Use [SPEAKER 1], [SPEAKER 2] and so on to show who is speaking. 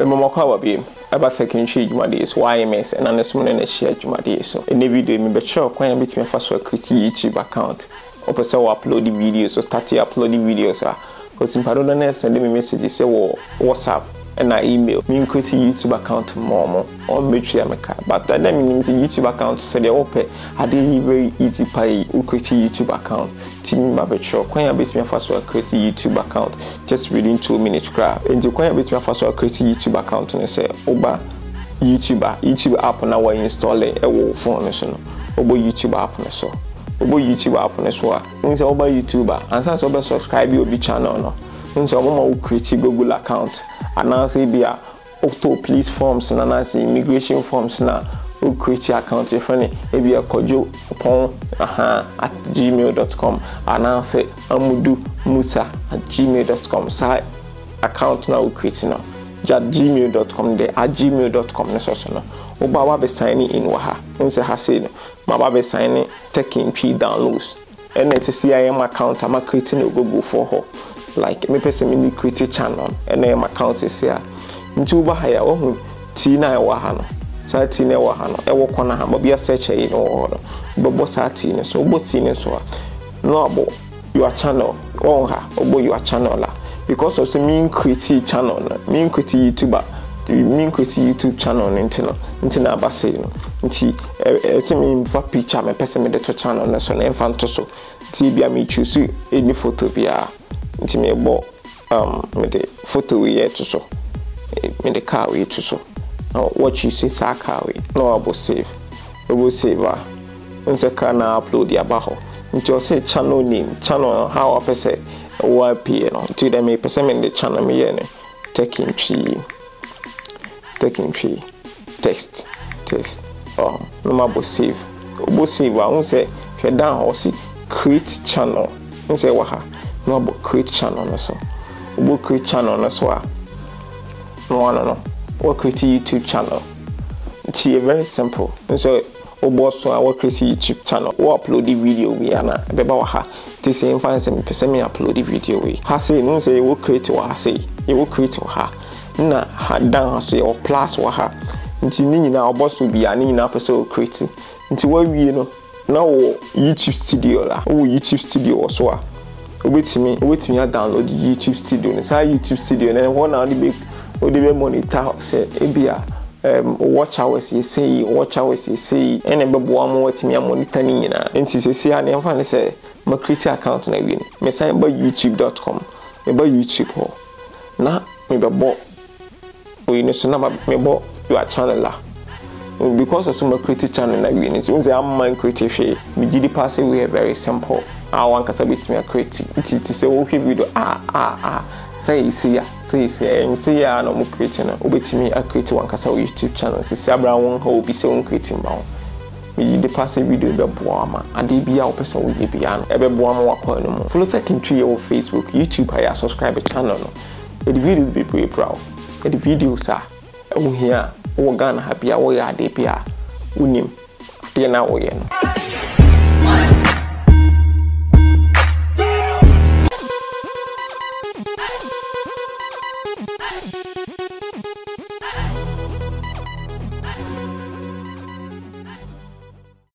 [SPEAKER 1] Mama kwa bi aba faking tree dwumade so YMS and anesom na share dwumade so in the video me be sure kwan bit me fa so create YouTube account or say we upload the videos so start uploading videos because in parado na send me message say WhatsApp and email me create YouTube account momo or make sure make but that means YouTube account so they open I dey very easy pay create YouTube account team ma be sure kwan bit me fa so create YouTube account just within 2 minutes crap and kwan bit me fa so create YouTube account and say oba YouTube app na we install e wo phone so no obo YouTube app na so obo YouTube app na so a means oba YouTuber and sans oba subscribe obi channel no means oba ma create Google account announce e bia auto police forms na announce immigration forms na o create account e friend e bia kojo upon at gmail.com announce amudu musa at gmail.com sa account na o create na gmail.com there at gmail.com na so no oba wa be sign in wa ha nse ha say no ma ba be sign taking tree downloads and it is CIM account am creating a Google for her like me person me create channel and name account is here nti uba ha ya ohun ti na wa ha no sa ti na wa ha no e wo kona ha ma bia search e no bo sa ti ne so bo ti ne so no abo your channel on ha obo your channel la because of me create channel me create YouTuber me create YouTube channel nti na aba say no nti se me fa picture me person me the channel na so na enfant so ti bia me choose any photo bia nti me bo me the photo we here to so me the car we to so now what you see sa car we no abo save nse ka na upload ya ba ho nti o say channel name channel how a person YP no to them me person in the channel me here taking tree text no ma save I won't say she down or see create channel won't say wa ha no about create channel na so obo create channel na so no what create YouTube channel it's very simple so obo so I work create YouTube channel or upload the video we ana be ba wa ha the same fans me person me upload the video we ha say no say you create wa say you create wa ha na ha down so your plus wa ha nti ni nyina oboso bia ni nyina pese o create nti wa wie no na wo YouTube studio la wo YouTube studio so a obetimi download YouTube studio ni sa YouTube studio na wo na de be monitor say e bia watch hours you say ene be bo am watimi monitor ni nyina nti se ya na mfa ne say ma create account na wie me sign ba youtube.com me ba YouTube ho na me be bo we need to know me your channel la because of some creative channel na we need to say am man creative me gidi pass we are very simple I want kasa bit me creative it say we video say say ya no mo create na obetimi a create one kasa YouTube channel say abra won ha obi say won creating ba me gidi pass video be bo ama ade bia wo pese wo ye bia no e be bo ama wakwa no mo follow Taking Tree on Facebook YouTube ya subscribe channel no the video be very proud the videos are here, Ghana happy, I will add a unim, dear now.